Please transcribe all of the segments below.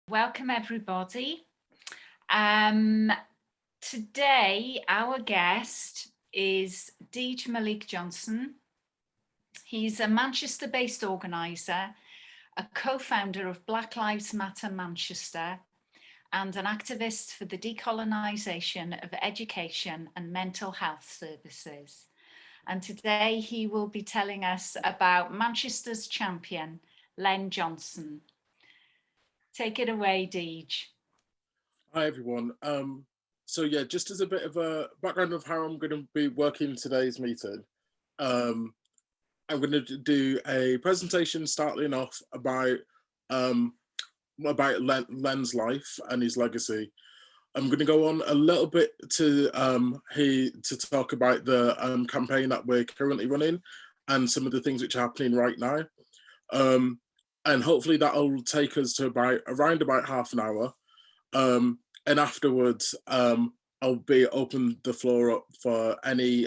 Welcome everybody. Today our guest is Deej Malik Johnson. He's a Manchester-based organiser, a co-founder of Black Lives Matter Manchester, and an activist for the decolonisation of education and mental health services. And today he will be telling us about Manchester's champion, Len Johnson. Take it away, Deej. Hi everyone. So yeah, just as a bit of a background of how I'm going to be working today's meeting, I'm going to do a presentation starting off about Len's life and his legacy. I'm going to go on a little bit to talk about the campaign that we're currently running and some of the things which are happening right now. And hopefully that'll take us to around about half an hour. And afterwards, I'll be open the floor up for any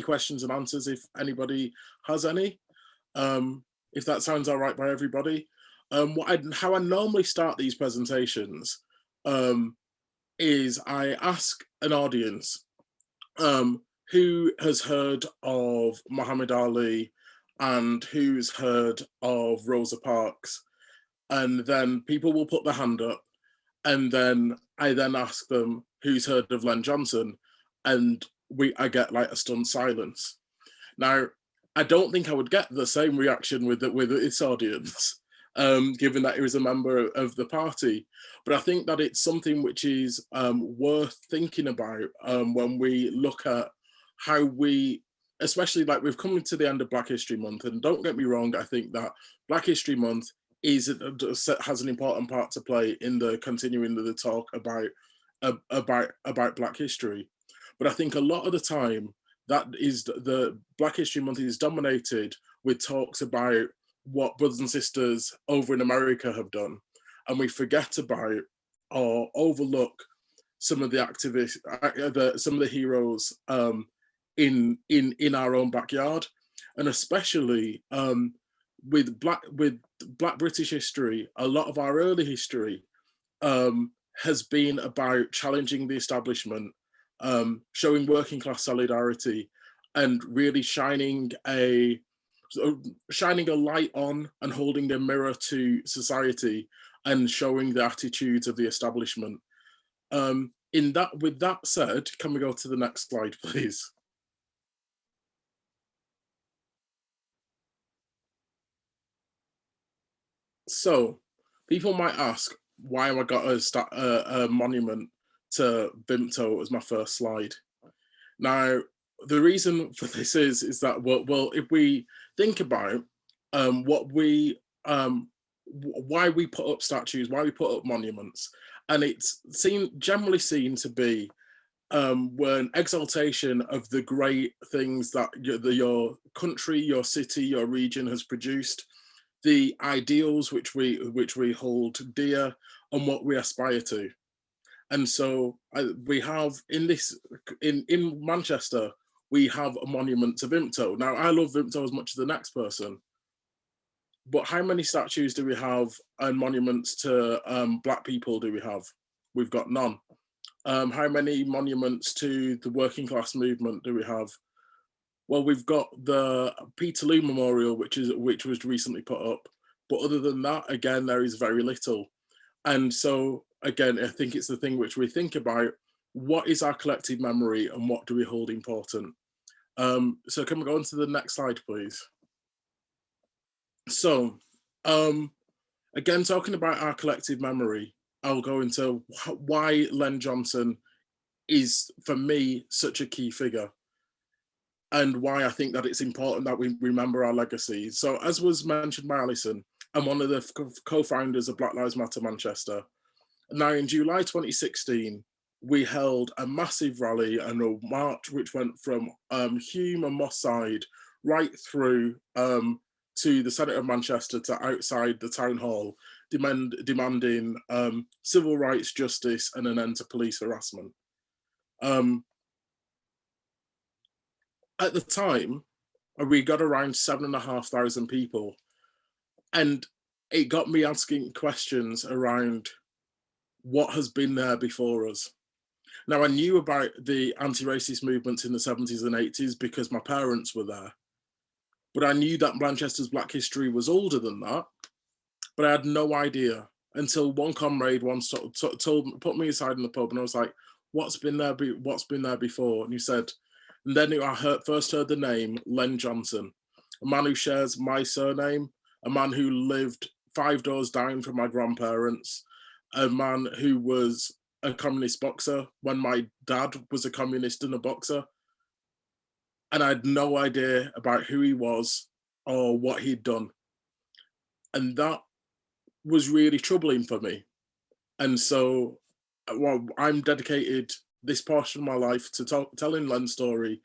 questions and answers if anybody has any. If that sounds all right by everybody. How I normally start these presentations is I ask an audience who has heard of Muhammad Ali and who's heard of Rosa Parks, and then people will put their hand up, and then I ask them who's heard of Len Johnson, and I get like a stunned silence. Now, I don't think I would get the same reaction with its audience, given that he was a member of the party. But I think that it's something which is worth thinking about when we look at how we, especially like we've come to the end of Black History Month, and don't get me wrong, I think that Black History Month has an important part to play in the continuing of the talk about Black history. But I think a lot of the time that is the Black History Month is dominated with talks about what brothers and sisters over in America have done, and we forget about or overlook some of the activists, some of the heroes in our own backyard, and especially with Black British history. A lot of our early history has been about challenging the establishment, showing working class solidarity, and really shining a light on and holding a mirror to society and showing the attitudes of the establishment. With that said, can we go to the next slide, please? So people might ask, why have I got a monument to Vimto as my first slide? Now, the reason for this is that, well, if we think about why we put up statues, why we put up monuments, and it's generally seen to be an exaltation of the great things that your country, your city, your region has produced, the ideals which we hold dear, and what we aspire to. And so we have in Manchester, we have a monument to Vimto. Now, I love Vimto as much as the next person, but how many statues do we have and monuments to Black people do we have? We've got none. How many monuments to the working class movement do we have? Well, we've got the Peterloo Memorial, which was recently put up, but other than that, again, there is very little. And so, again, I think it's the thing which we think about: what is our collective memory, and what do we hold important? So, can we go on to the next slide, please? So, again, talking about our collective memory, I'll go into why Len Johnson is, for me, such a key figure, and why I think that it's important that we remember our legacy. So, as was mentioned by Alison, I'm one of the co-founders of Black Lives Matter Manchester. Now, in July 2016, we held a massive rally and a march which went from Hume and Moss Side right through to the Centre of Manchester to outside the town hall, demanding civil rights, justice, and an end to police harassment. At the time, we got around 7,500 people. And it got me asking questions around what has been there before us. Now, I knew about the anti-racist movements in the 70s and 80s because my parents were there, but I knew that Manchester's Black history was older than that, but I had no idea until one comrade once put me aside in the pub, and I was like, what's been there before? And he said, and then first heard the name Len Johnson, a man who shares my surname, a man who lived 5 doors down from my grandparents, a man who was a communist boxer when my dad was a communist and a boxer. And I had no idea about who he was or what he'd done. And that was really troubling for me. And so, well, I'm dedicated this portion of my life to telling Len's story,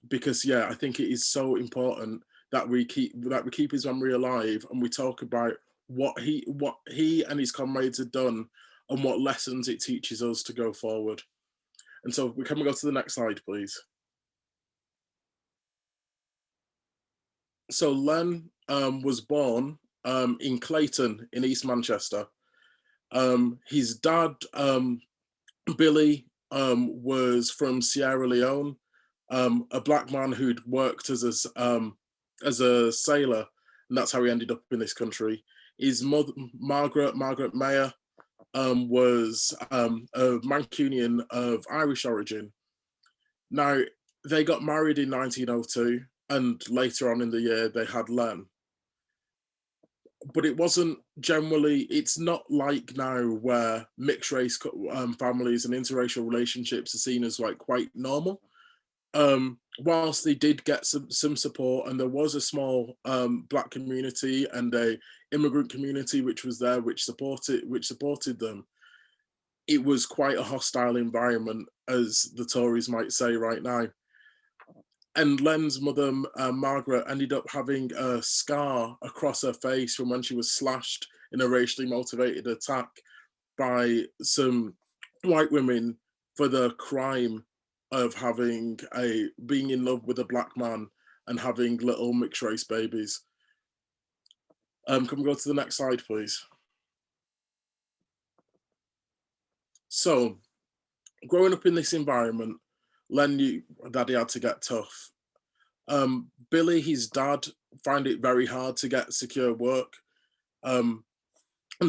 because yeah, I think it is so important that we keep his memory alive, and we talk about what he and his comrades had done and what lessons it teaches us to go forward. And so, can we go to the next slide, please? So Len was born in Clayton in East Manchester. His dad, Billy, was from Sierra Leone, a black man who'd worked as a sailor, and that's how he ended up in this country. His mother, Margaret Mayer, was a Mancunian of Irish origin. Now, they got married in 1902, and later on in the year, they had Len. But it wasn't generally, it's not like now where mixed race families and interracial relationships are seen as like quite normal. Whilst they did get some support, and there was a small black community and a immigrant community which was there, which supported them, it was quite a hostile environment, as the Tories might say right now. And Len's mother, Margaret, ended up having a scar across her face from when she was slashed in a racially motivated attack by some white women for the crime of being in love with a black man and having little mixed race babies. Can we go to the next slide, please? So, growing up in this environment, Len knew that he had to get tough. Billy, his dad, found it very hard to get secure work. And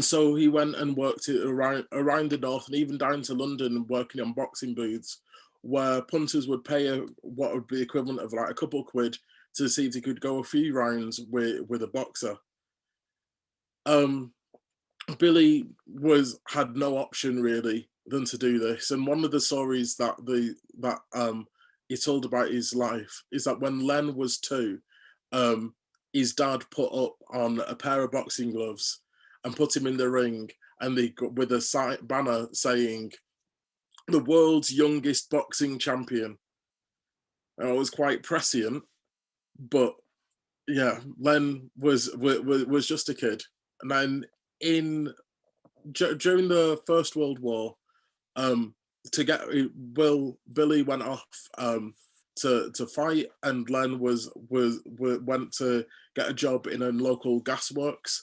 so he went and worked around the north and even down to London, working on boxing booths, where punters would pay what would be equivalent of like a couple quid to see if he could go a few rounds with a boxer. Billy had no option really than to do this. And one of the stories that he told about his life is that when Len was 2, his dad put up on a pair of boxing gloves and put him in the ring, and with a banner saying, "The world's youngest boxing champion." And it was quite prescient, but yeah, Len was just a kid. And then during the First World War, Billy went off to fight, and Len went to get a job in a local gasworks,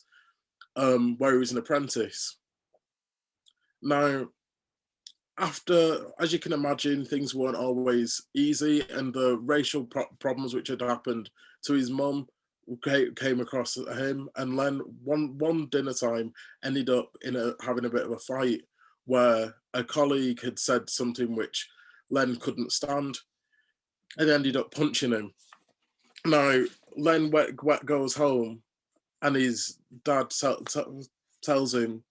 where he was an apprentice. Now, after, as you can imagine, things weren't always easy, and the racial problems which had happened to his mum came across him, and Len one dinner time ended up having a bit of a fight where a colleague had said something which Len couldn't stand, and ended up punching him. Now, Len goes home, and his dad tells him,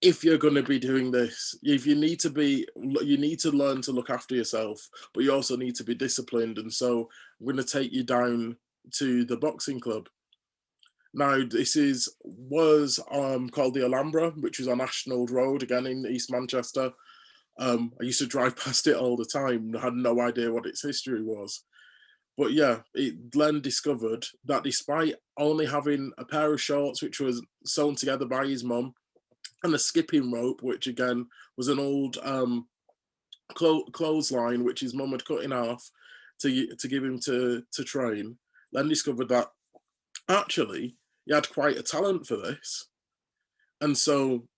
if you're going to be doing this, you need to learn to look after yourself, but you also need to be disciplined. And so I'm going to take you down to the boxing club. Now, this was called the Alhambra, which was on Ashfield Road, again in East Manchester. I used to drive past it all the time. I had no idea what its history was. But yeah, Len discovered that despite only having a pair of shorts, which was sewn together by his mum, and a skipping rope, which again was an old clothesline, which his mum had cut in half to give him to train, Len discovered that actually he had quite a talent for this. And so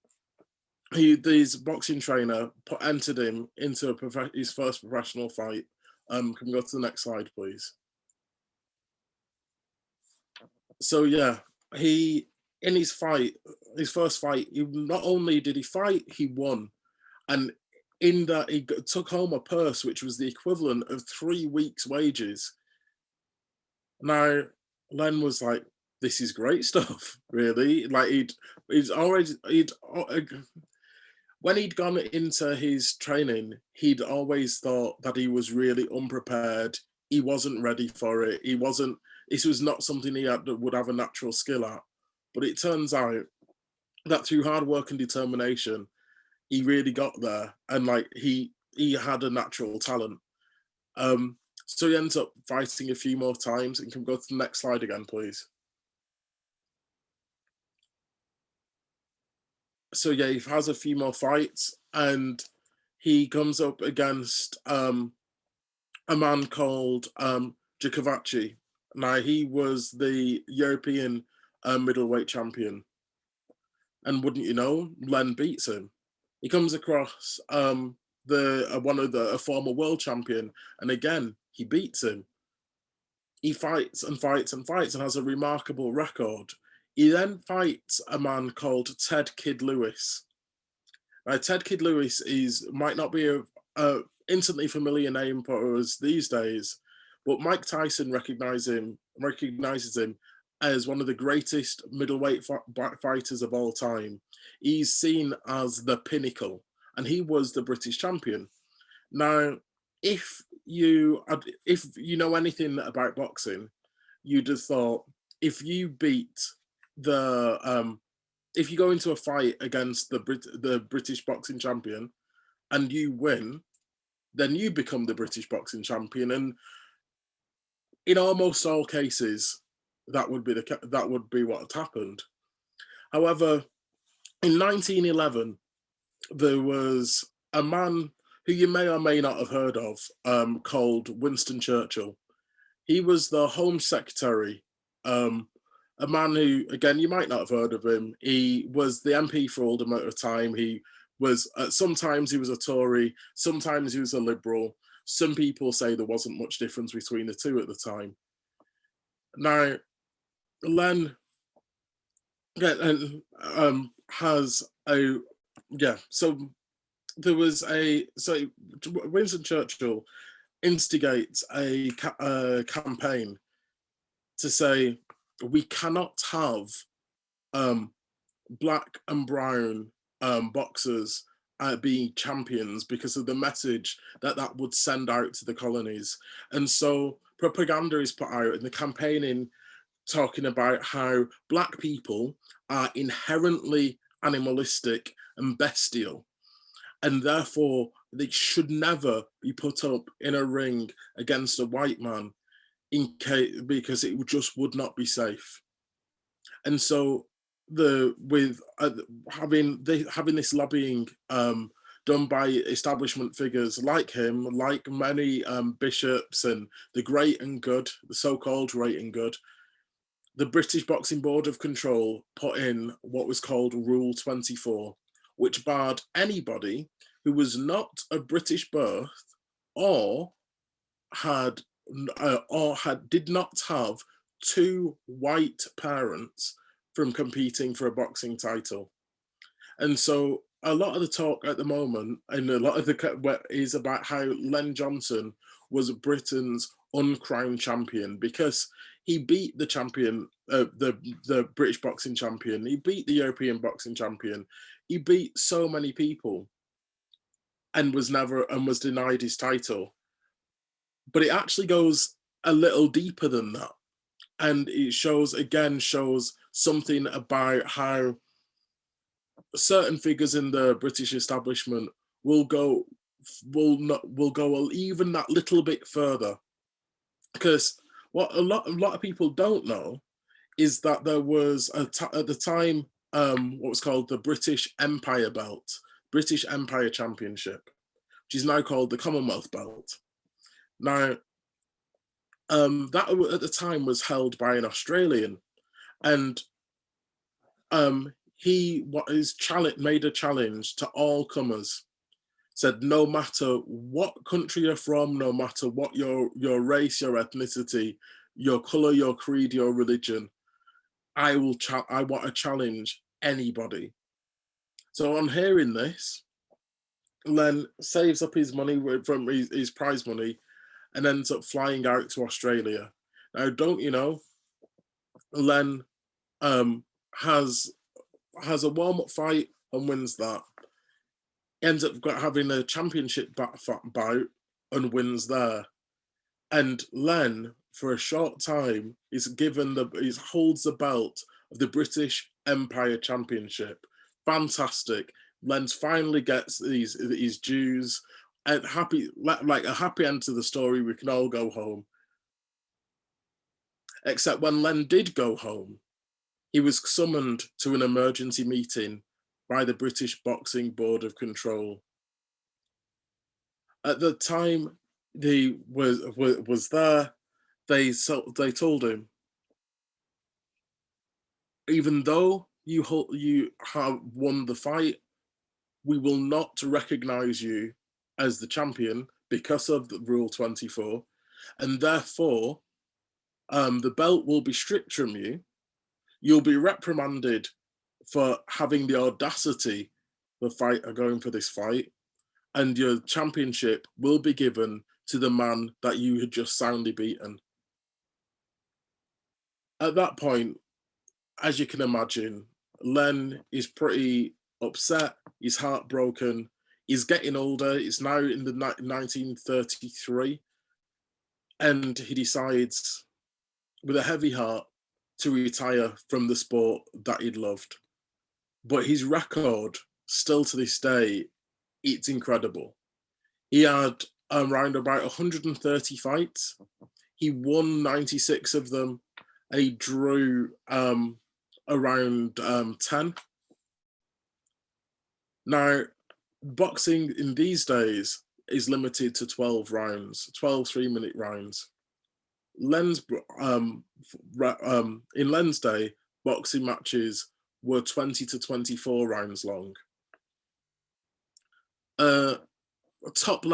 his boxing trainer entered him into his first professional fight. Can we go to the next slide, please? So yeah, in his first fight, not only did he fight, he won. And in that, he took home a purse, which was the equivalent of 3 weeks' wages. Now, Len was like, this is great stuff, really. Like when he'd gone into his training, he'd always thought that he was really unprepared. He wasn't ready for it. This was not something he would have a natural skill at. But it turns out that through hard work and determination, he really got there, and like he had a natural talent. So he ends up fighting a few more times. And can we go to the next slide again, please? So yeah, he has a few more fights, and he comes up against a man called Djokovic. Now, he was the European middleweight champion, and wouldn't you know, Len beats him. He comes across a former world champion, and again he beats him. He fights and fights and fights and has a remarkable record. He then fights a man called Ted Kid Lewis. Now, Ted Kid Lewis might not be a instantly familiar name for us these days, but Mike Tyson recognizes him as one of the greatest middleweight fighters of all time. He's seen as the pinnacle, and he was the British champion. Now, if you know anything about boxing, you'd have thought if you go into a fight against the British boxing champion and you win, then you become the British boxing champion. And in almost all cases, that would be what had happened. However, in 1911, there was a man who you may or may not have heard of, called Winston Churchill. He was the Home Secretary, a man who, again, you might not have heard of him. He was the MP for all the amount of time. He was, sometimes he was a Tory, sometimes he was a Liberal. Some people say there wasn't much difference between the two at the time. Now, Len has a, yeah, so there was Winston Churchill instigates a campaign to say we cannot have black and brown boxers being champions because of the message that would send out to the colonies. And so propaganda is put out in the campaigning, talking about how black people are inherently animalistic and bestial, and therefore they should never be put up in a ring against a white man because it just would not be safe. And so having this lobbying done by establishment figures like him, like many bishops and the great and good, the so-called great and good, the British Boxing Board of Control put in what was called Rule 24, which barred anybody who was not of British birth or did not have 2 white parents from competing for a boxing title. And so a lot of the talk at the moment, and a lot of is about how Len Johnson was Britain's uncrowned champion, because he beat the champion, the British boxing champion, he beat the European boxing champion, he beat so many people, and was denied his title. But it actually goes a little deeper than that, and it shows something about how certain figures in the British establishment will go even that little bit further. Because what a lot of people don't know is that there was at the time what was called the British Empire Belt, British Empire Championship, which is now called the Commonwealth Belt. Now, that at the time was held by an Australian, and he made a challenge to all comers. Said no matter what country you're from, no matter what your race, your ethnicity, your color, your creed, your religion, I want to challenge anybody. So on hearing this, Len saves up his money from his prize money and ends up flying out to Australia. Now, don't you know, Len has a warm-up fight and wins that. Ends up having a championship bout and wins there. And Len, for a short time, holds the belt of the British Empire Championship. Fantastic. Len finally gets his dues, and like a happy end to the story. We can all go home. Except when Len did go home, he was summoned to an emergency meeting by the British Boxing Board of Control. At the time he was there, they told him, even though you have won the fight, we will not recognize you as the champion because of the Rule 24, and therefore the belt will be stripped from you. You'll be reprimanded for having the audacity of going for this fight, and your championship will be given to the man that you had just soundly beaten. At that point, as you can imagine, Len is pretty upset. He's heartbroken. He's getting older. It's now in the 1933, and he decides, with a heavy heart, to retire from the sport that he'd loved. But his record, still to this day, it's incredible. He had around about 130 fights. He won 96 of them, and he drew around 10. Now, boxing in these days is limited to 12 rounds, 12 3-minute rounds. In Len's day, boxing matches were 20 to 24 rounds long. A top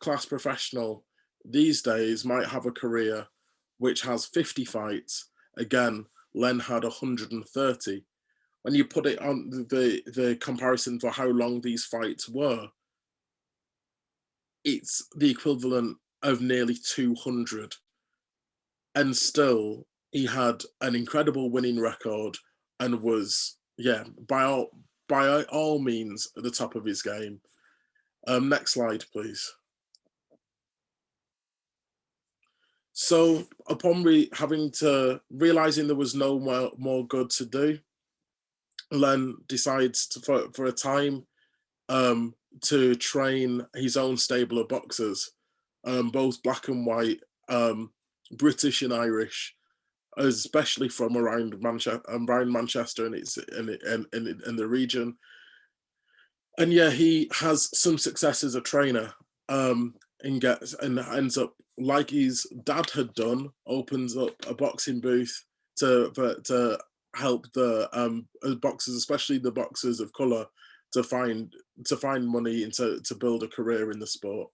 class professional these days might have a career which has 50 fights. Again, Len had 130. When you put it on the comparison for how long these fights were, it's the equivalent of nearly 200. And still, he had an incredible winning record and was, by all means, at the top of his game. Next slide, please. So upon realizing there was no more good to do, Len decides for a time to train his own stable of boxers, both black and white, British and Irish, especially from around Manchester and the region. And yeah, he has some success as a trainer, and ends up, like his dad had done, opens up a boxing booth to help the boxers, especially the boxers of colour, to find money and to build a career in the sport.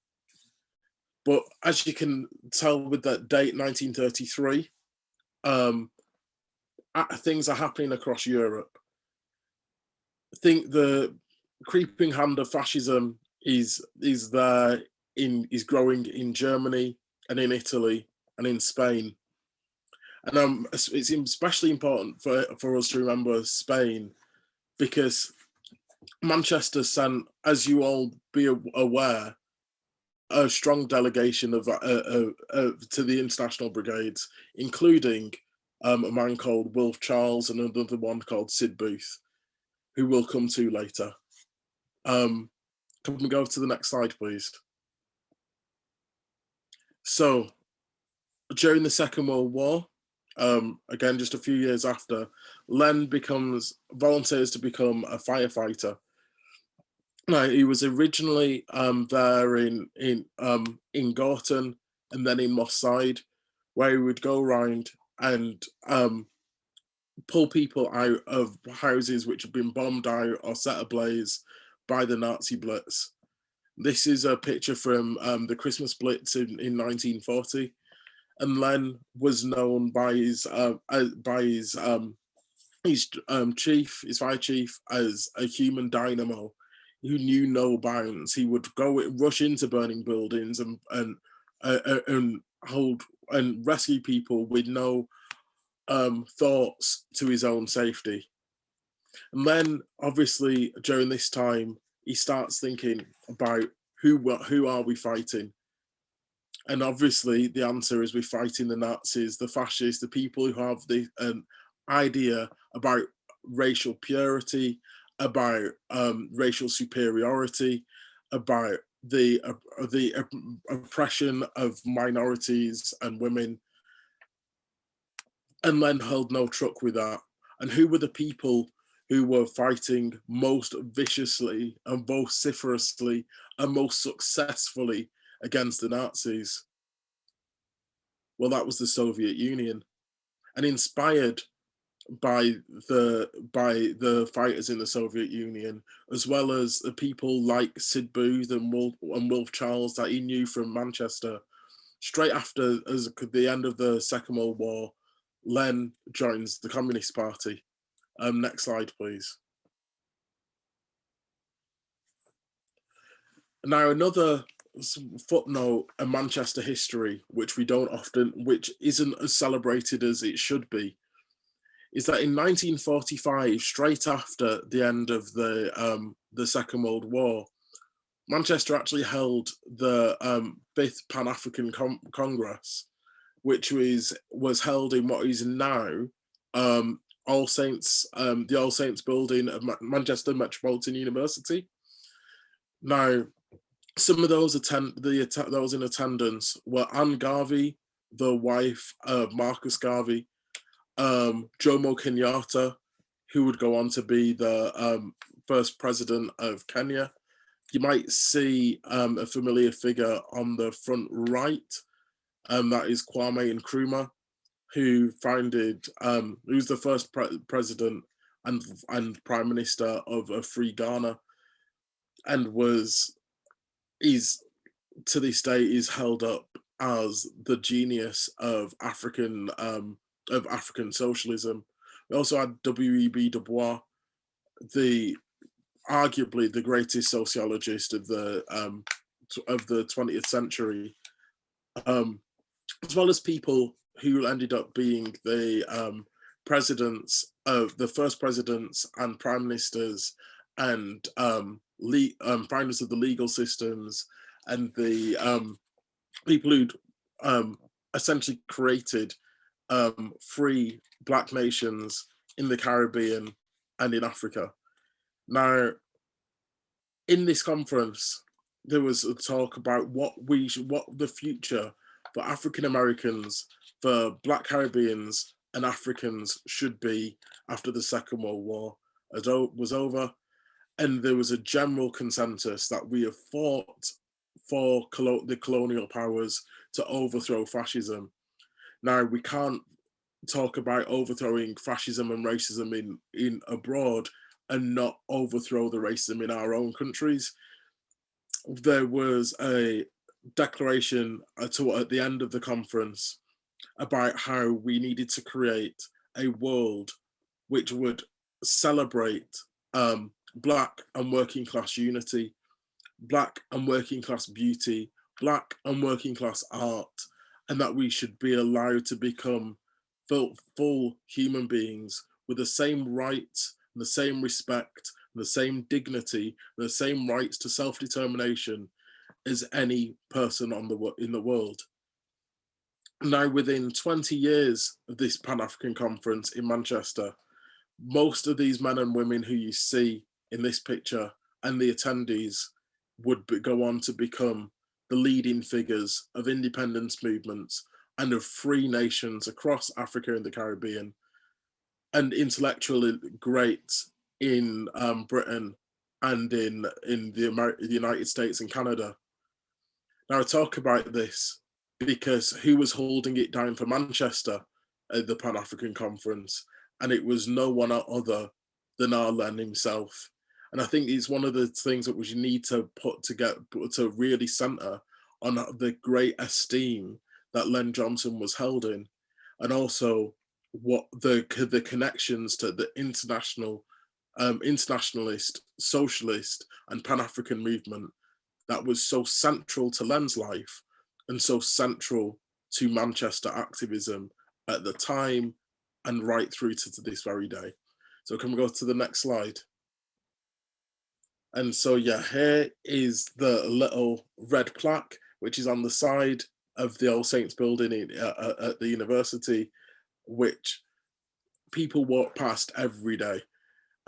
But as you can tell with that date, 1933, things are happening across Europe. I think the creeping hand of fascism is growing in Germany and in Italy and in Spain. And it's especially important for us to remember Spain, because Manchester sent, as you all be aware, a strong delegation to the international brigades, including a man called Wilf Charles and another one called Sid Booth, who we'll come to later. Can we go to the next slide, please? So, during the Second World War, again, just a few years after, Len volunteers to become a firefighter. Now, he was originally there in Gorton and then in Moss Side, where he would go around and pull people out of houses which have been bombed out or set ablaze by the Nazi Blitz. This is a picture from the Christmas Blitz in 1940, and Len was known by his fire chief, as a human dynamo who knew no bounds. He would rush into burning buildings and hold and rescue people with no thoughts to his own safety. And then, obviously, during this time, he starts thinking about who are we fighting? And obviously, the answer is we're fighting the Nazis, the fascists, the people who have the idea about racial purity, about racial superiority, about the oppression of minorities and women. And Len held no truck with that. And who were the people who were fighting most viciously and vociferously and most successfully against the Nazis? Well, that was the Soviet Union. And inspired by the fighters in the Soviet Union, as well as the people like Sid Booth and Wolf Charles that he knew from Manchester, straight after the end of the Second World War, Len joins the Communist Party. Next slide, please. Now, another footnote in Manchester history, which isn't as celebrated as it should be, is that in 1945, straight after the end of the Second World War, Manchester actually held the 5th Pan-African Congress, which was held in what is now All Saints, the All Saints building of Manchester Metropolitan University. Now, some of those in attendance were Anne Garvey, the wife of Marcus Garvey, Jomo Kenyatta, who would go on to be the first president of Kenya. You might see a familiar figure on the front right, that is Kwame Nkrumah, who who's the first president and prime minister of a free Ghana, and is to this day is held up as the genius of African socialism. We also had W.E.B. Du Bois, arguably the greatest sociologist of the 20th century, as well as people who ended up being the first presidents and prime ministers and founders of the legal systems, and the people who'd essentially created free Black nations in the Caribbean and in Africa. Now, in this conference, there was a talk about what the future for African Americans, for Black Caribbeans and Africans should be after the Second World War was over. And there was a general consensus that we have fought for the colonial powers to overthrow fascism. Now, we can't talk about overthrowing fascism and racism in abroad and not overthrow the racism in our own countries. There was a declaration at the end of the conference about how we needed to create a world which would celebrate Black and working class unity, Black and working class beauty, Black and working class art, and that we should be allowed to become full human beings with the same rights, the same respect, the same dignity, the same rights to self-determination as any person in the world. Now, within 20 years of this Pan-African conference in Manchester, most of these men and women who you see in this picture and the attendees would go on to become the leading figures of independence movements and of free nations across Africa and the Caribbean, and intellectually great in Britain and in the United States and Canada. Now, I talk about this because who was holding it down for Manchester at the Pan-African Conference? and it was no one other than our Len himself. And I think it's one of the things that we need to put to really centre on the great esteem that Len Johnson was held in, and also what the connections to the internationalist, socialist, and Pan-African movement that was so central to Len's life and so central to Manchester activism at the time and right through to this very day. So can we go to the next slide? And so, yeah, here is the little red plaque, which is on the side of the All Saints building at the university, which people walk past every day.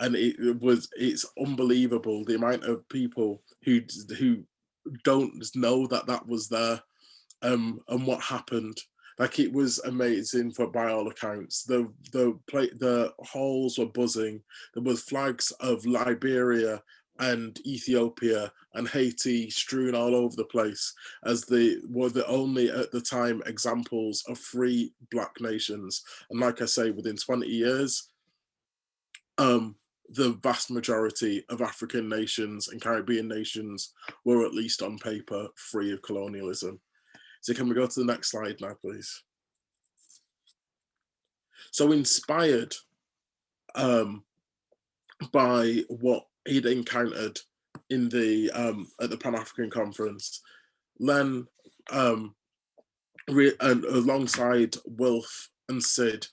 And it's unbelievable the amount of people who don't know that was there, and what happened. Like, it was amazing by all accounts. The halls were buzzing. There was flags of Liberia and Ethiopia and Haiti strewn all over the place, as they were the only at the time examples of free Black nations. And like I say, within 20 years, the vast majority of African nations and Caribbean nations were, at least on paper, free of colonialism. So can we go to the next slide now, please? So inspired by what he'd encountered in the at the Pan-African Conference, Len, and alongside Wilf and Sid,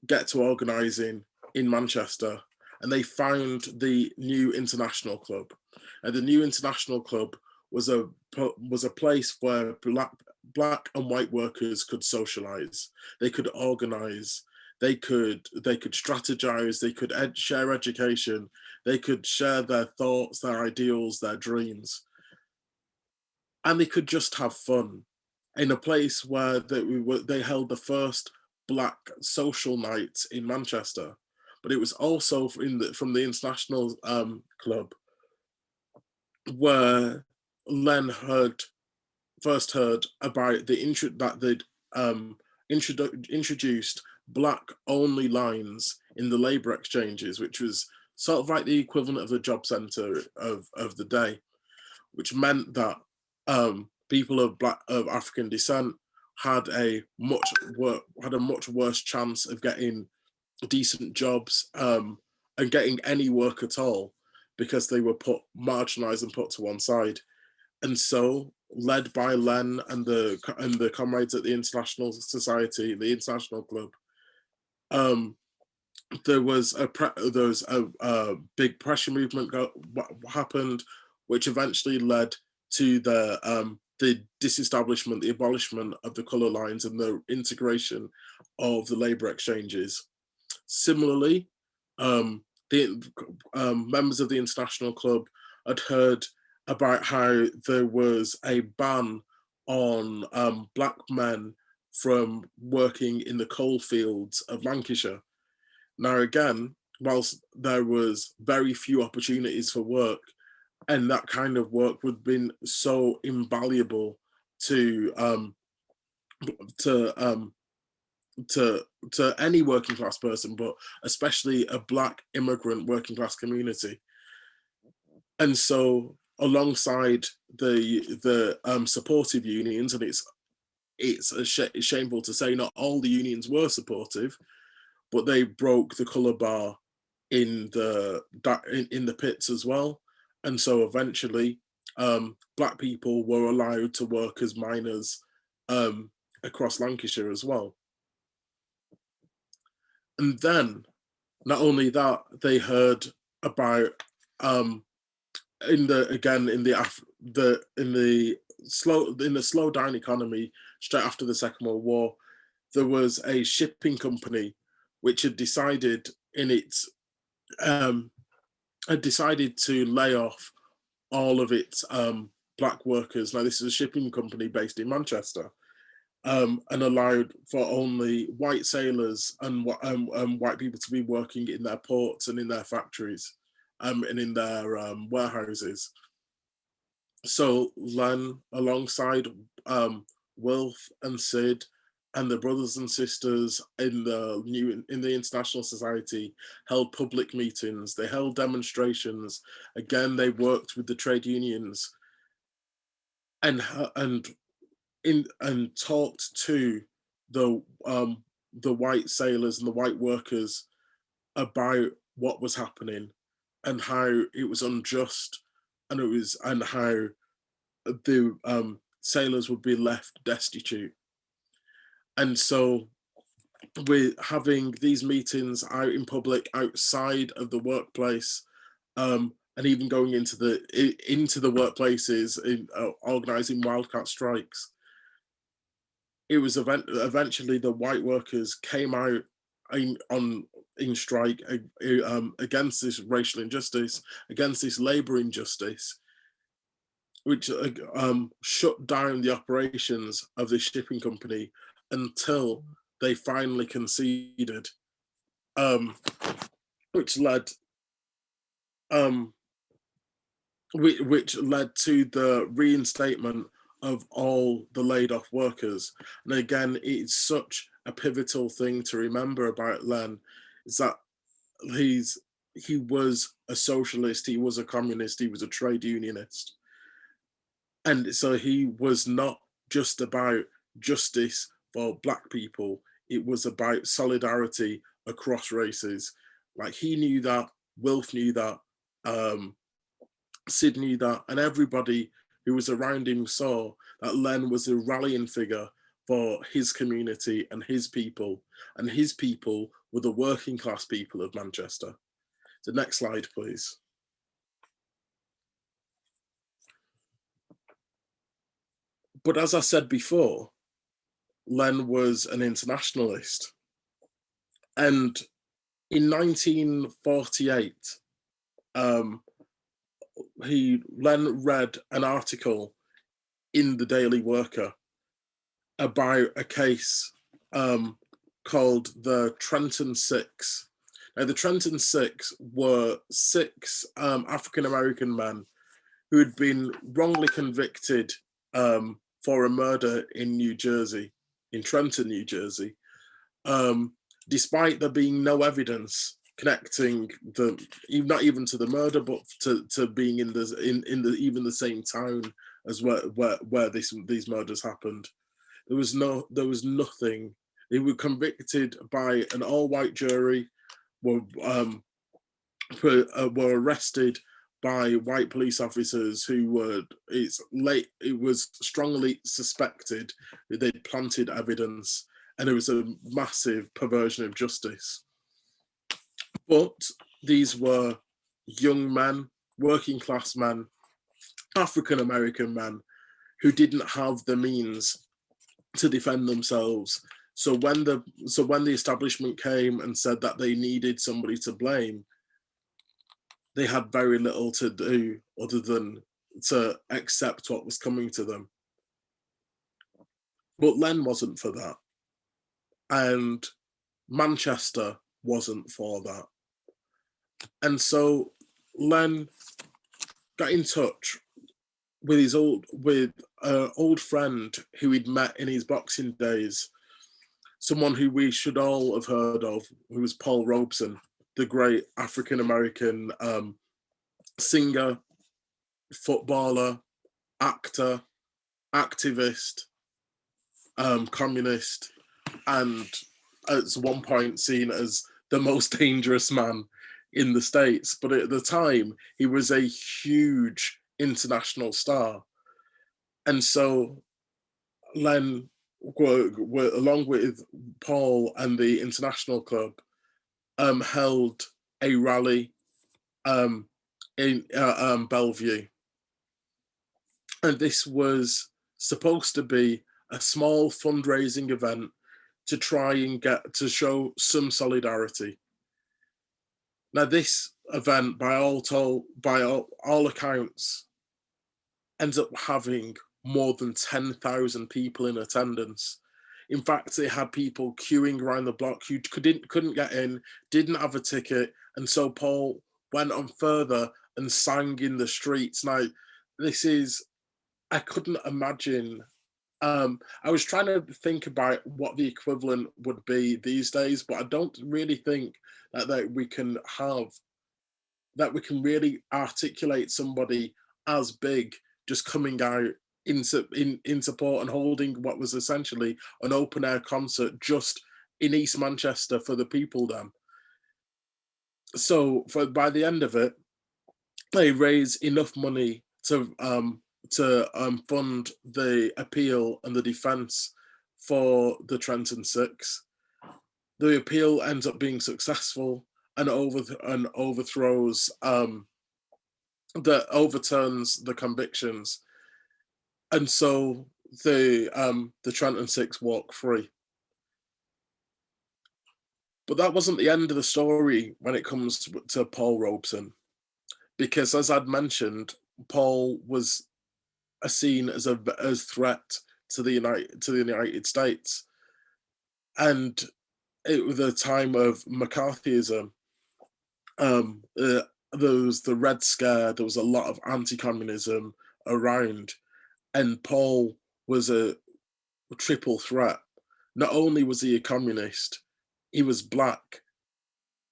get to organising in Manchester, and they found the New International Club. And the New International Club was a place where black and white workers could socialise, they could organise, they could strategize, they could share education, they could share their thoughts, their ideals, their dreams, and they could just have fun in a place where they held the first Black social nights in Manchester. But it was also from the International Club where Len first heard about that they'd introduced Black only lines in the labour exchanges, which was sort of like the equivalent of the job centre of the day, which meant that people of African descent had a much worse chance of getting decent jobs and getting any work at all, because they were marginalised and put to one side. And so, led by Len and the comrades at the International Society, the International Club, there was a big pressure movement happened, which eventually led to the disestablishment, the abolishment of the colour lines and the integration of the labour exchanges. Similarly, the members of the International Club had heard about how there was a ban on Black men from working in the coal fields of Lancashire. Now, again, whilst there was very few opportunities for work, and that kind of work would have been so invaluable to any working class person, but especially a Black immigrant working class community. And so, alongside the supportive unions, and it's shameful to say not all the unions were supportive, but they broke the colour bar in the pits as well. And so eventually, Black people were allowed to work as miners across Lancashire as well. And then, not only that, they heard about in the slow down economy straight after the Second World War, there was a shipping company which had decided to lay off all of its Black workers. Now, this is a shipping company based in Manchester, and allowed for only white sailors and white people to be working in their ports and in their factories and in their warehouses. So Len, alongside Wilf and Sid and the brothers and sisters in the international society held public meetings. They held demonstrations. Again, they worked with the trade unions and talked to the white sailors and the white workers about what was happening and how it was unjust, and how the sailors would be left destitute. And so we're having these meetings out in public, outside of the workplace, and even going into the workplaces, organizing wildcat strikes. It was eventually the white workers came out in strike against this racial injustice, against this labor injustice, which shut down the operations of the shipping company until they finally conceded, which led to the reinstatement of all the laid off workers. And again, it's such a pivotal thing to remember about Len, is that he was a socialist, he was a communist, he was a trade unionist. And so he was not just about justice for Black people, it was about solidarity across races. Like, he knew that, Wilf knew that, Sid knew that, and everybody who was around him saw that Len was a rallying figure for his community and his people were the working class people of Manchester. So next slide, please. But as I said before, Len was an internationalist. And in 1948, Len read an article in the Daily Worker about a case called the Trenton Six. Now, the Trenton Six were 6 African-American men who had been wrongly convicted for a murder in New Jersey, in Trenton, New Jersey, despite there being no evidence connecting not even to the murder, but to being in the same town as where these murders happened. There was nothing. They were convicted by an all-white jury, were arrested by white police officers who it was strongly suspected that they'd planted evidence, and it was a massive perversion of justice. But these were young men, working class men, African American men, who didn't have the means to defend themselves. So when the establishment came and said that they needed somebody to blame, they had very little to do other than to accept what was coming to them. But Len wasn't for that. And Manchester wasn't for that. And so Len got in touch with his old friend who he'd met in his boxing days, someone who we should all have heard of, who was Paul Robeson, the great African-American singer, footballer, actor, activist, communist, and at one point seen as the most dangerous man in the States. But at the time, he was a huge international star. And so Len, along with Paul and the International Club, held a rally in Bellevue. And this was supposed to be a small fundraising event to try and get to show some solidarity. Now, this event, by all accounts, ends up having more than 10,000 people in attendance. In fact, they had people queuing around the block who couldn't get in, didn't have a ticket, and so Paul went on further and sang in the streets. Now, I couldn't imagine I was trying to think about what the equivalent would be these days, but I don't really think that we can really articulate somebody as big just coming out in support and holding what was essentially an open air concert just in East Manchester for the people then. So by the end of it, they raised enough money to fund the appeal and the defence for the Trenton Six. The appeal ends up being successful and overturns the convictions, and so the Trenton Six walk free. But that wasn't the end of the story when it comes to Paul Robeson, because as I'd mentioned, Paul was seen as a threat to the United States, and it was a time of McCarthyism. There was the Red Scare. There was a lot of anti-communism around, and Paul was a triple threat. Not only was he a communist, he was black,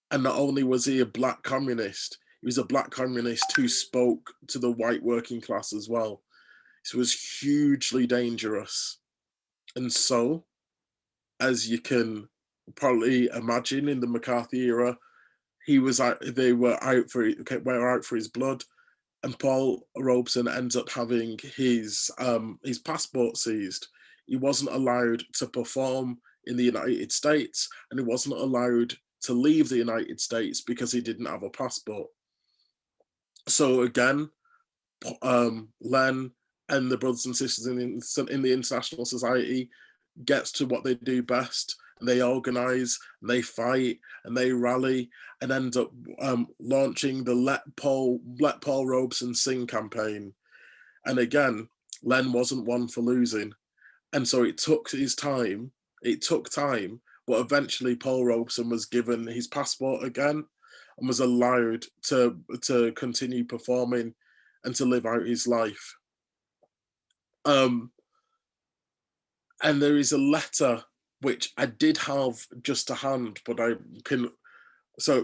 and not only was he a black communist, he was a black communist who spoke to the white working class as well. This was hugely dangerous. And so, as you can probably imagine, in the McCarthy era, they were out for his blood, and Paul Robeson ends up having his passport seized. He wasn't allowed to perform in the United States, and he wasn't allowed to leave the United States because he didn't have a passport. So again, Len and the brothers and sisters in the international society gets to what they do best. And they organize, and they fight, and they rally, and end up launching the Let Paul Robeson Sing campaign. And again, Len wasn't one for losing, and so it took time. It took time, but eventually Paul Robeson was given his passport again, and was allowed to continue performing and to live out his life. And there is a letter which I did have just to hand, but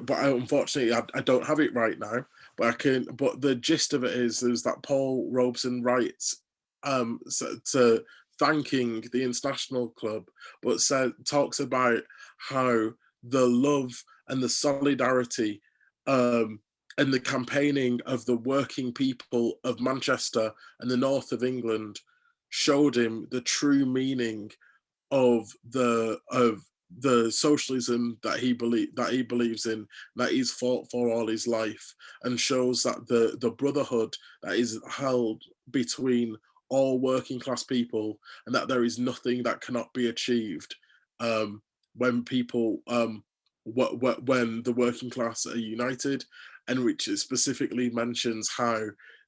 unfortunately I don't have it right now. But the gist of it is that Paul Robeson writes to thanking the international club, but talks about how the love and the solidarity and the campaigning of the working people of Manchester and the north of England showed him the true meaning of the socialism that he believes in, that he's fought for all his life, and shows that the brotherhood that is held between all working class people, and that there is nothing that cannot be achieved when people when the working class are united, and which specifically mentions how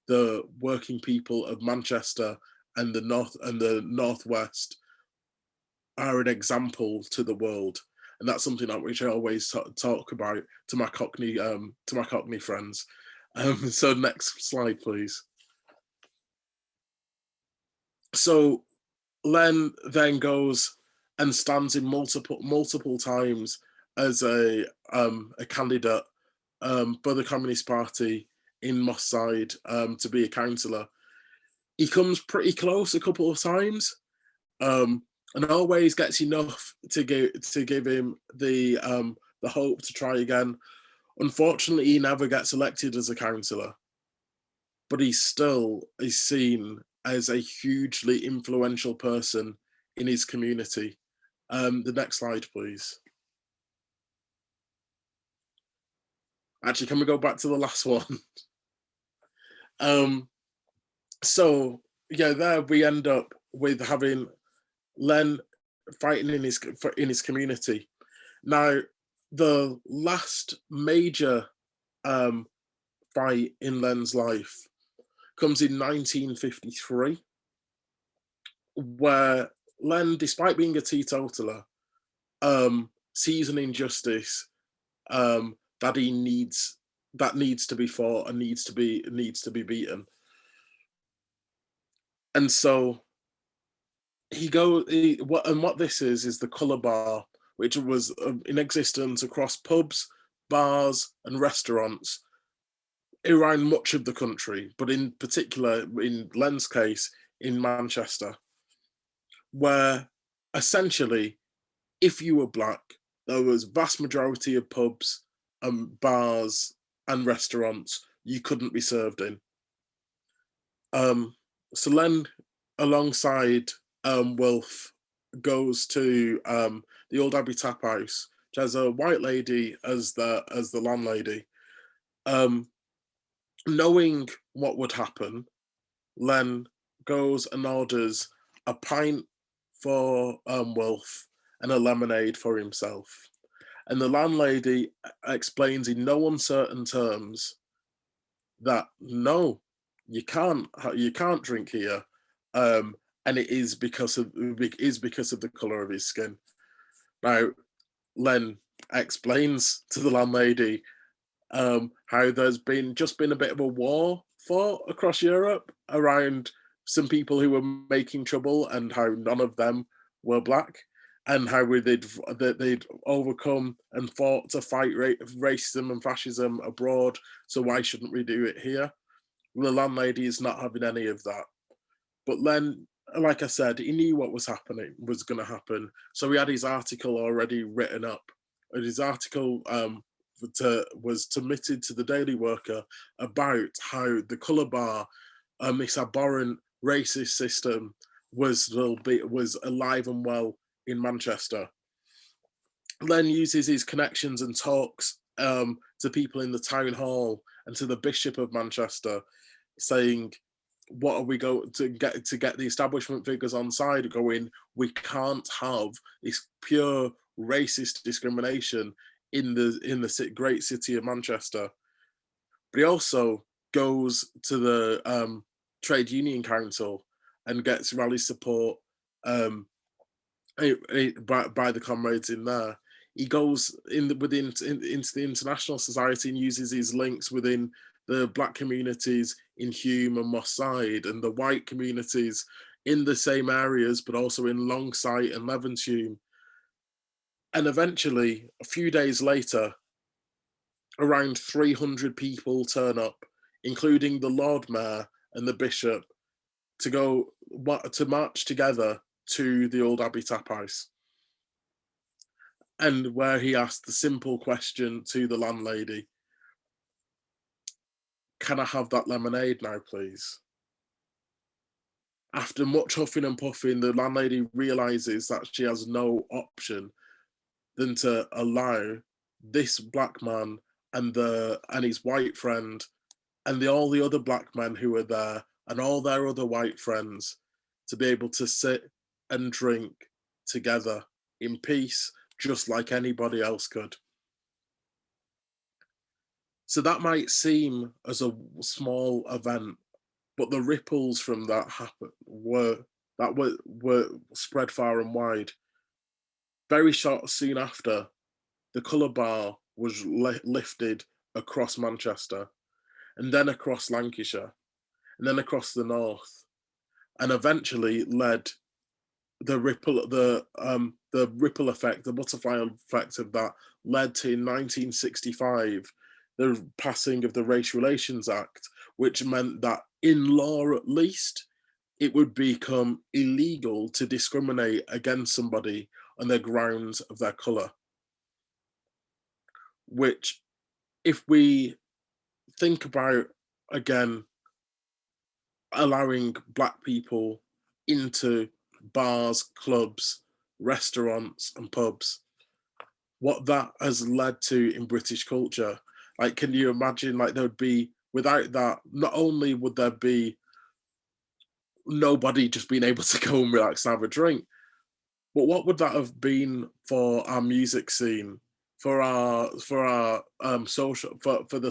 the working people of Manchester and the northwest are an example to the world. And that's something that which I always talk about to my Cockney friends. So next slide, please. So Len then goes and stands in multiple times as a candidate for the Communist Party in Moss Side to be a councillor. He comes pretty close a couple of times, and always gets enough to give him the hope to try again. Unfortunately, he never gets elected as a councillor, but he still is seen as a hugely influential person in his community. The next slide, please. Actually, can we go back to the last one? So yeah, there we end up with having Len fighting in his community. Now, the last major fight in Len's life comes in 1953, where Len, despite being a teetotaler, sees an injustice that needs to be fought and needs to be beaten. And so what this is the colour bar, which was in existence across pubs, bars, and restaurants around much of the country, but in particular, in Len's case, in Manchester, where essentially, if you were black, there was vast majority of pubs and bars and restaurants you couldn't be served in. So Len, alongside Wilf, goes to the Old Abbey Tap House, which has a white lady as the landlady. Knowing what would happen, Len goes and orders a pint for Wilf and a lemonade for himself. And the landlady explains in no uncertain terms that no, you can't drink here, and it is because of the color of his skin. Now, Len explains to the landlady how there's been a bit of a war fought across Europe around some people who were making trouble, and how none of them were black, and how they'd overcome and fought to fight racism and fascism abroad. So why shouldn't we do it here? The landlady is not having any of that. But Len, like I said, he knew what was going to happen. So he had his article already written up. And his article was submitted to the Daily Worker about how the colour bar, this abhorrent racist system, was alive and well in Manchester. Len uses his connections and talks to people in the town hall and to the Bishop of Manchester, saying, what are we going to get the establishment figures on side, going, we can't have this pure racist discrimination in the great city of Manchester. But he also goes to the Trade Union Council and gets rally support by the comrades in there. He goes into the International Society and uses his links within the black communities in Hume and Moss Side, and the white communities in the same areas, but also in Longsight and Levenshulme. And eventually, a few days later, around 300 people turn up, including the Lord Mayor and the Bishop, to march together to the Old Abbey Tap House. And where he asked the simple question to the landlady, can I have that lemonade now, please? After much huffing and puffing, the landlady realizes that she has no option than to allow this black man and his white friend and all the other black men who were there and all their other white friends to be able to sit and drink together in peace, just like anybody else could. So that might seem as a small event, but the ripples from that were spread far and wide. Very soon after, the colour bar was lifted across Manchester, and then across Lancashire, and then across the north, and eventually led the ripple effect, the butterfly effect of that, led to, in 1965, the passing of the Race Relations Act, which meant that in law at least, it would become illegal to discriminate against somebody on the grounds of their colour. Which, if we think about, again, allowing black people into bars, clubs, restaurants and pubs, what that has led to in British culture. Like, can you imagine, like, there would be, without that, not only would there be nobody just being able to go and relax and have a drink, but what would that have been for our music scene, for the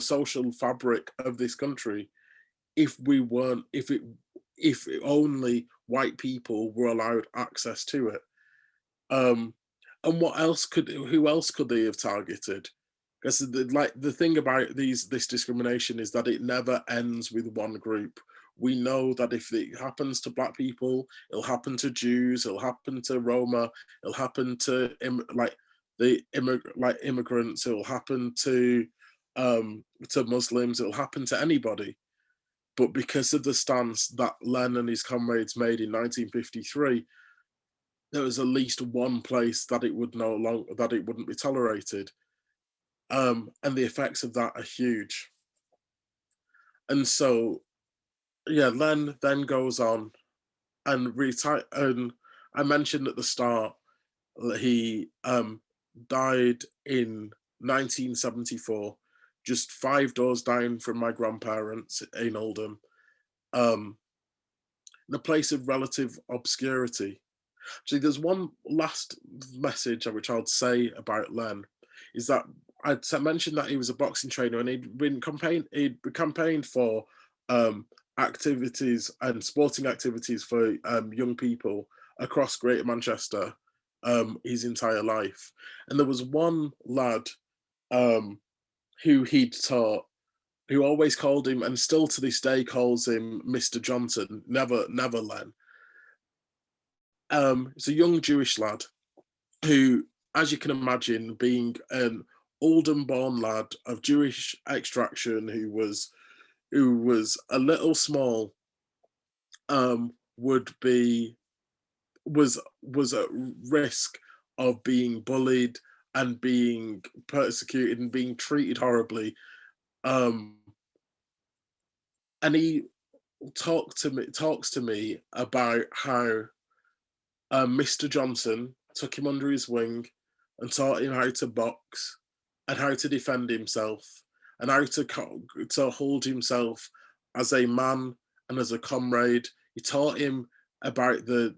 social fabric of this country, if only white people were allowed access to it? And who else could they have targeted? Because the thing about this discrimination is that it never ends with one group. we know that if it happens to Black people, it'll happen to Jews, it'll happen to Roma, it'll happen to immigrants, it'll happen to Muslims, it'll happen to anybody. But because of the stance that Len and his comrades made in 1953, there was at least one place that it would that it wouldn't be tolerated, and the effects of that are huge. And so, yeah, Len then goes on and retire. And I mentioned at the start that he died in 1974, just 5 doors down from my grandparents in Oldham, in a place of relative obscurity. Actually, there's one last message which I'd say about Len, is that I'd mentioned that he was a boxing trainer and he'd campaigned for activities and sporting activities for young people across Greater Manchester his entire life. And there was one lad who he'd taught, who always called him, and still to this day calls him, Mr. Johnson, never Len. It's a young Jewish lad who, as you can imagine, being an Oldham-born lad of Jewish extraction, who was a little small, was at risk of being bullied and being persecuted and being treated horribly. And he talks to me about how Mr. Johnson took him under his wing and taught him how to box and how to defend himself and how to hold himself as a man and as a comrade. He taught him about the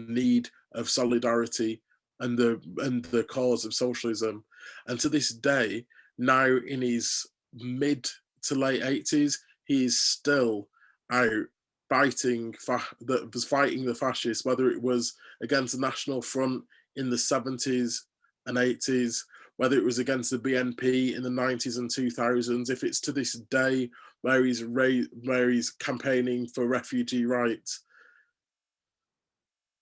need of solidarity and the cause of socialism. And to this day, now in his mid to late 80s, he is still out fighting the fascists, whether it was against the National Front in the 70s and 80s, whether it was against the BNP in the 90s and 2000s, if it's to this day where he's campaigning for refugee rights.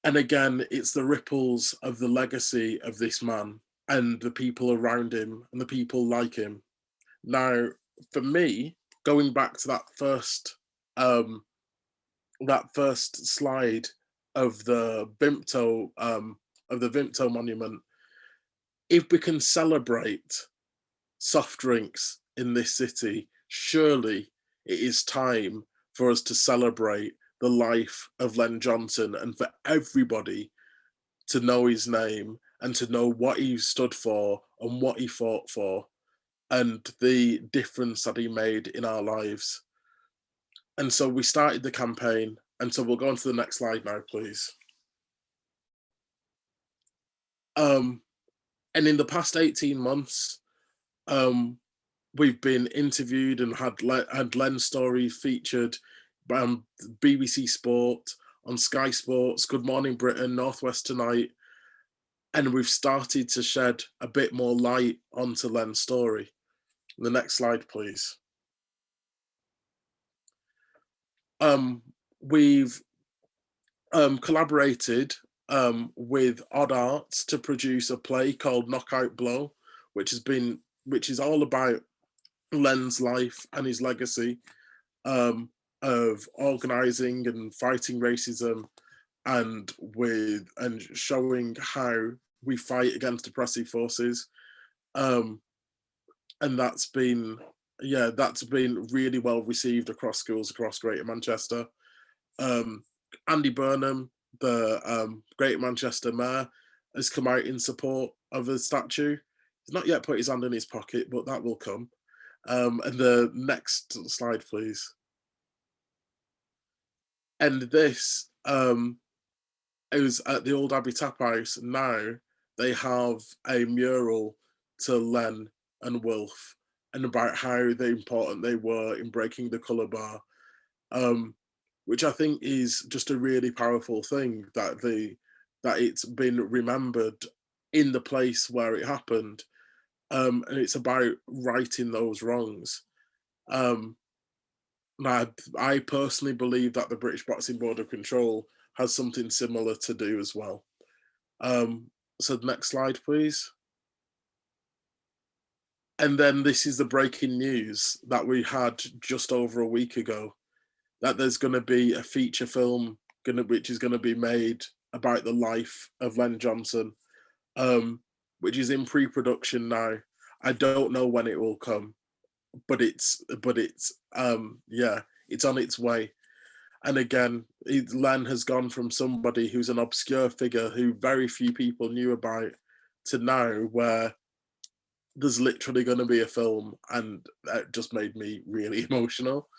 And again, it's the ripples of the legacy of this man and the people around him and the people like him. Now, for me, going back to that first slide of the Vimto monument, if we can celebrate soft drinks in this city, surely it is time for us to celebrate the life of Len Johnson and for everybody to know his name and to know what he stood for and what he fought for and the difference that he made in our lives. And so we started the campaign. And so we'll go on to the next slide now, please. And in the past 18 months, we've been interviewed and had Len's story featured by BBC Sport, on Sky Sports, Good Morning Britain, Northwest Tonight, and we've started to shed a bit more light onto Len's story. The next slide, please. We've collaborated with Odd Arts to produce a play called Knockout Blow, which is all about Len's life and his legacy of organising and fighting racism, and showing how we fight against oppressive forces. And that's been really well received across schools across Greater Manchester. Andy Burnham, the Greater Manchester Mayor, has come out in support of the statue. He's not yet put his hand in his pocket, but that will come. And the next slide, please. And this is at the old Abbey Tap House. Now they have a mural to Len and Wilf and about how important they were in breaking the colour bar, which I think is just a really powerful thing, that it's been remembered in the place where it happened, and it's about righting those wrongs. I personally believe that the British Boxing Board of Control has something similar to do as well. So next slide, please. And then this is the breaking news that we had just over a week ago, that there's going to be a feature film which is going to be made about the life of Len Johnson, which is in pre-production now. I don't know when it will come, but it's yeah, it's on its way. And again, Len has gone from somebody who's an obscure figure who very few people knew about to now where there's literally going to be a film, and that just made me really emotional.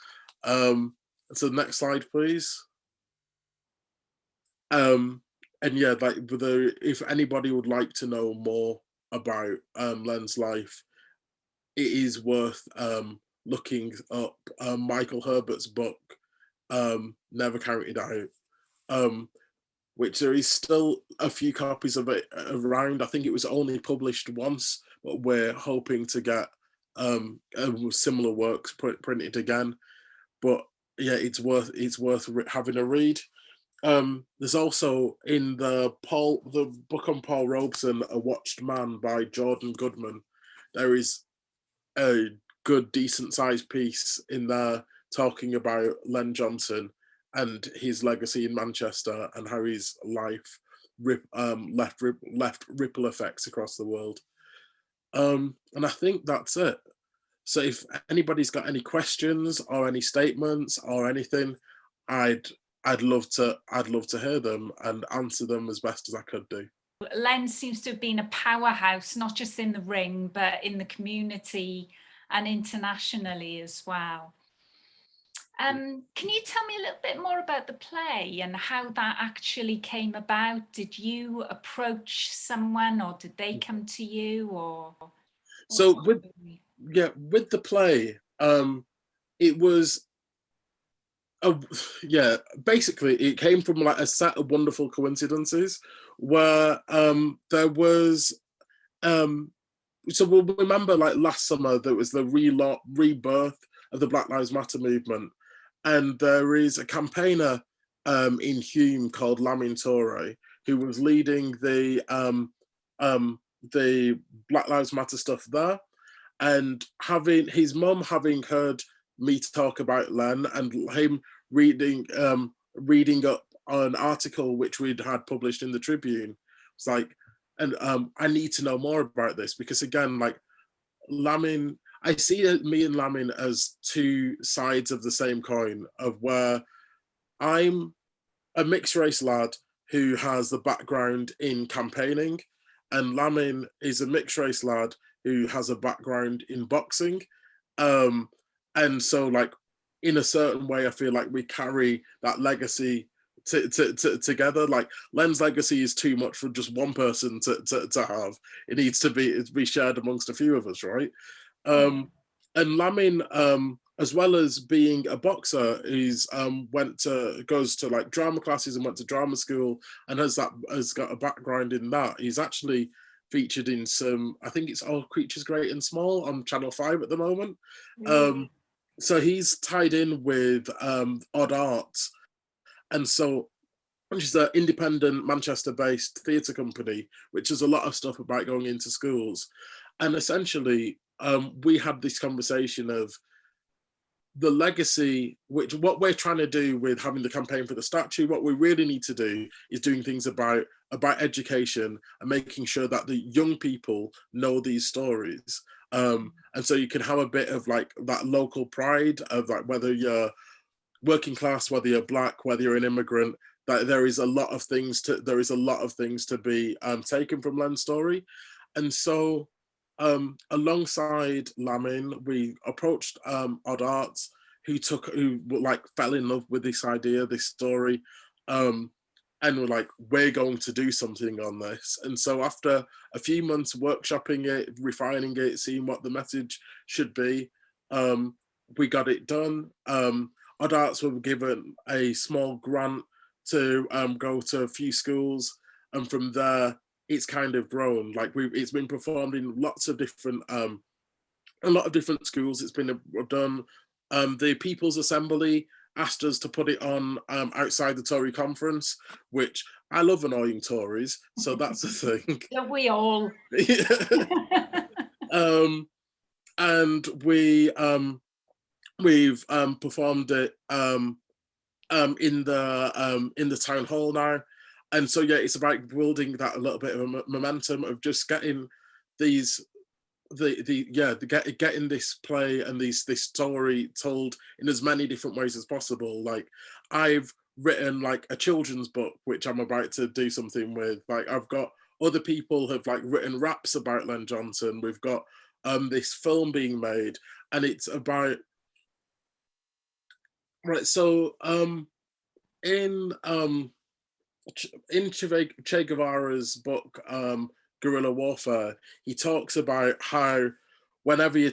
So next slide, please. And yeah, like if anybody would like to know more about Len's life, it is worth looking up Michael Herbert's book, Never Counted Out, which there is still a few copies of it around. I think it was only published once, but we're hoping to get similar works printed again. But yeah, it's worth having a read. There's also in the book on Paul Robeson, A Watched Man by Jordan Goodman, there is a good, decent sized piece in there talking about Len Johnson and his legacy in Manchester and how his life left ripple effects across the world. And I think that's it. So if anybody's got any questions or any statements or anything, I'd love to hear them and answer them as best as I could do. Len seems to have been a powerhouse, not just in the ring, but in the community and internationally as well. Can you tell me a little bit more about the play and how that actually came about? Did you approach someone, or did they come to you, or? So with the play, it was basically it came from like a set of wonderful coincidences where there was so we'll remember like last summer there was the rebirth of the Black Lives Matter movement, and there is a campaigner in Hume called Lamin Toure who was leading the Black Lives Matter stuff there, and having his mum having heard me talk about Len and him reading up an article which we'd had published in the Tribune, it's like, and I need to know more about this, because again, like Lamin, I see me and Lamin as two sides of the same coin, of where I'm a mixed race lad who has the background in campaigning, and Lamin is a mixed race lad who has a background in boxing. And so like in a certain way, I feel like we carry that legacy together. Like Len's legacy is too much for just one person to have. It needs to be shared amongst a few of us, right? And Lamin, as well as being a boxer, goes to like drama classes and went to drama school and has got a background in that. He's actually featured in some, I think it's All Creatures Great and Small on Channel 5 at the moment. So he's tied in with Odd Arts, and so, which is an independent Manchester-based theatre company, which does a lot of stuff about going into schools. And essentially, we had this conversation of the legacy, which what we're trying to do with having the campaign for the statue, what we really need to do is doing things about education and making sure that the young people know these stories. And so you can have a bit of like that local pride of like, whether you're working class, whether you're black, whether you're an immigrant, that there is a lot of things to be taken from Len's story. And so alongside Lamin, we approached Odd Arts, who like fell in love with this idea, this story, and we're like, we're going to do something on this. And so after a few months workshopping it, refining it, seeing what the message should be, we got it done. Odd Arts were given a small grant to go to a few schools, and from there it's kind of grown. Like it's been performed in lots of different a lot of different schools. It's been done the People's Assembly asked us to put it on outside the Tory conference, which I love annoying Tories, so that's the thing. Don't we all? And we've performed it in the town hall now, and so yeah, it's about building that a little bit of a momentum of just getting these getting this play and this story told in as many different ways as possible. Like, I've written like a children's book which I'm about to do something with. Like, I've got other people have like written raps about Len Johnson. We've got this film being made, and it's about so in Che Guevara's book Guerrilla Warfare, he talks about how whenever you're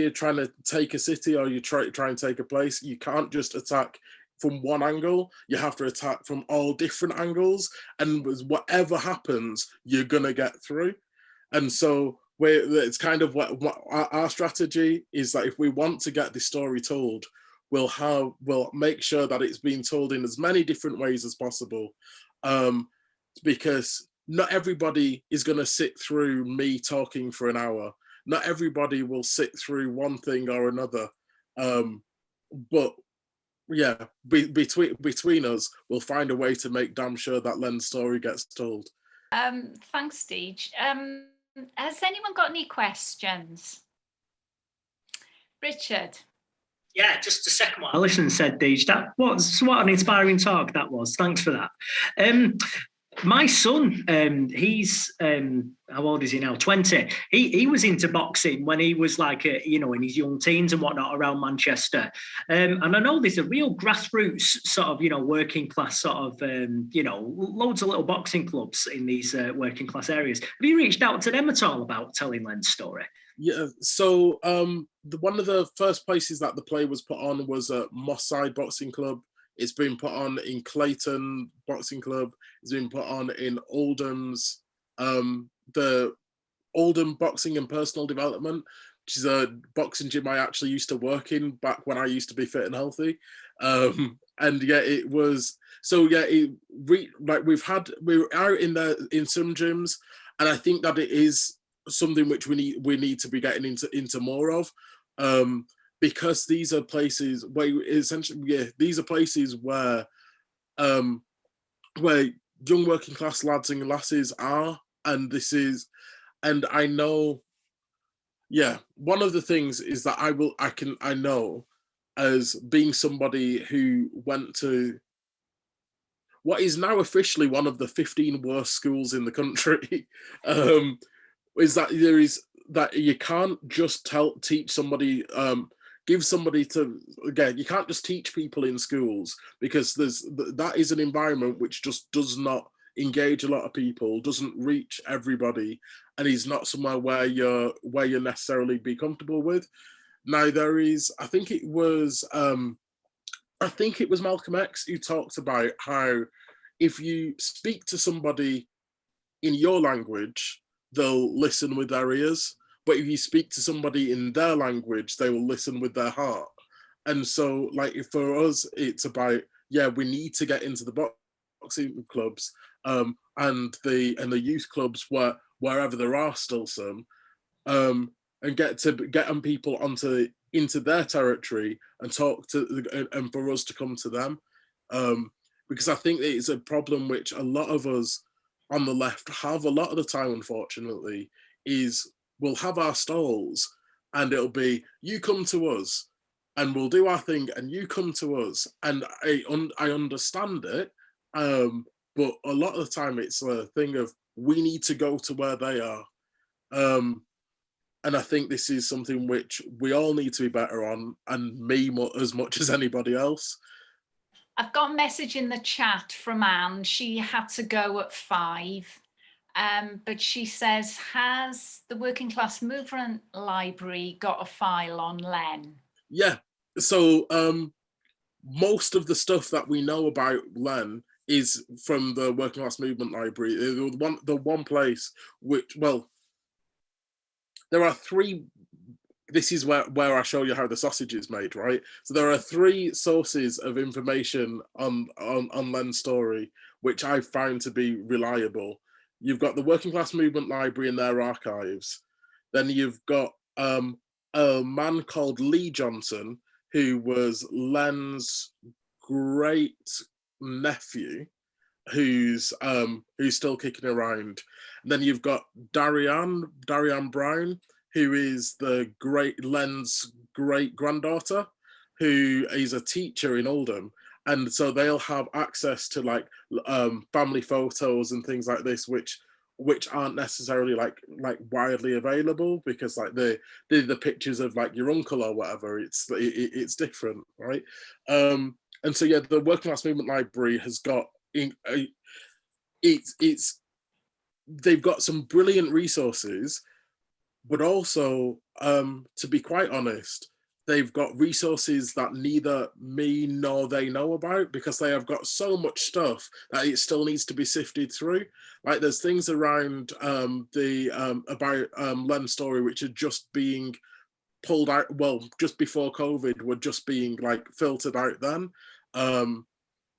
trying to take a city or you try and take a place, you can't just attack from one angle. You have to attack from all different angles, and whatever happens, you're gonna get through. And so it's kind of what our strategy is, that if we want to get this story told, we'll make sure that it's being told in as many different ways as possible, because not everybody is going to sit through me talking for an hour. Not everybody will sit through one thing or another. But yeah, between us, we'll find a way to make damn sure that Len's story gets told. Thanks, Deej. Has anyone got any questions? Richard? Yeah, just a second one. I listened and said, Deej, what an inspiring talk that was. Thanks for that. My son, he's how old is he now? 20. He was into boxing when he was like, in his young teens and whatnot around Manchester. And I know there's a real grassroots sort of, working class sort of, loads of little boxing clubs in these working class areas. Have you reached out to them at all about telling Len's story? Yeah, so one of the first places that the play was put on was at Moss Side Boxing Club. It's been put on in Clayton Boxing Club. It's been put on in Oldham's, the Oldham Boxing and Personal Development, which is a boxing gym I actually used to work in back when I used to be fit and healthy. And yeah, it was, so yeah, we were out in there in some gyms, and I think that it is something which we need to be getting into more of. Because these are places where these are places where young working class lads and lasses are, and I know, one of the things is that I know, as being somebody who went to what is now officially one of the 15 worst schools in the country, is that you can't just teach somebody, give somebody to, again, you can't just teach people in schools, because that is an environment which just does not engage a lot of people, doesn't reach everybody, and is not somewhere where you're necessarily be comfortable with. Now there is, I think it was Malcolm X who talked about how if you speak to somebody in your language, they'll listen with their ears. But if you speak to somebody in their language, they will listen with their heart. And so, like, for us, it's about, we need to get into the boxing clubs and the youth clubs wherever there are still some, and get people into their territory and talk to, and for us to come to them, because I think it's a problem which a lot of us on the left have a lot of the time, unfortunately, is we'll have our stalls and it'll be, you come to us and we'll do our thing and you come to us. And I understand it, but a lot of the time it's a thing of, we need to go to where they are. And I think this is something which we all need to be better on, and me as much as anybody else. I've got a message in the chat from Anne. She had to go at 5. But she says, has the Working Class Movement Library got a file on Len? Yeah, so most of the stuff that we know about Len is from the Working Class Movement Library. The one place which, well, there are 3 this is where I show you how the sausage is made, right? So there are 3 sources of information on Len's story, which I found to be reliable. You've got the Working Class Movement Library and their archives. Then you've got a man called Len Johnson, who was Len's great nephew, who's still kicking around. And then you've got Darianne Brown, who is Len's great granddaughter, who is a teacher in Oldham. And so they'll have access to like family photos and things like this, which aren't necessarily like widely available, because like they're the pictures of like your uncle or whatever. It's different, right? And so yeah, the Working Class Movement Library has got they've got some brilliant resources, but also, to be quite honest, they've got resources that neither me nor they know about, because they have got so much stuff that it still needs to be sifted through. Like there's things around about Len's story which are just being pulled out, well, just before COVID, were just being like filtered out then. And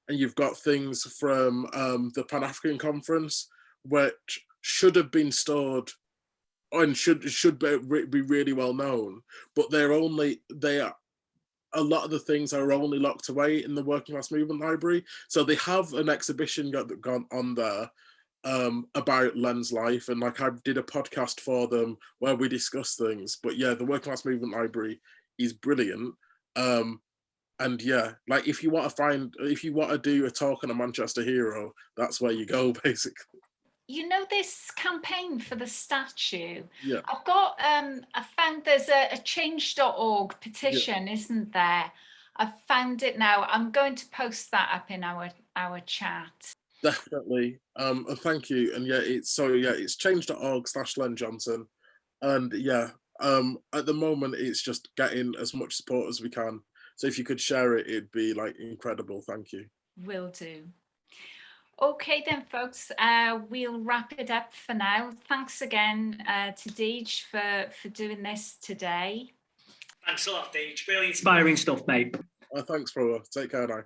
you've got things from the Pan-African Conference, which should have been stored and should be really well known, but a lot of the things are only locked away in the Working Class Movement Library. So they have an exhibition gone on there about Len's life, and like I did a podcast for them where we discuss things. But yeah, the Working Class Movement Library is brilliant. And yeah, like if you want to do a talk on a Manchester hero, that's where you go, basically. You know, this campaign for the statue, Yeah. I've got, I found there's a change.org petition, isn't there? I've found it now. I'm going to post that up in our chat. Definitely. And thank you. And yeah, it's change.org/Len Johnson. And yeah, at the moment it's just getting as much support as we can. So if you could share it, it'd be like incredible. Thank you. Will do. Okay then, folks, we'll wrap it up for now. Thanks again to Deej for doing this today. Thanks a lot, Deej. Really inspiring stuff, mate. Thanks, brother. Take care now.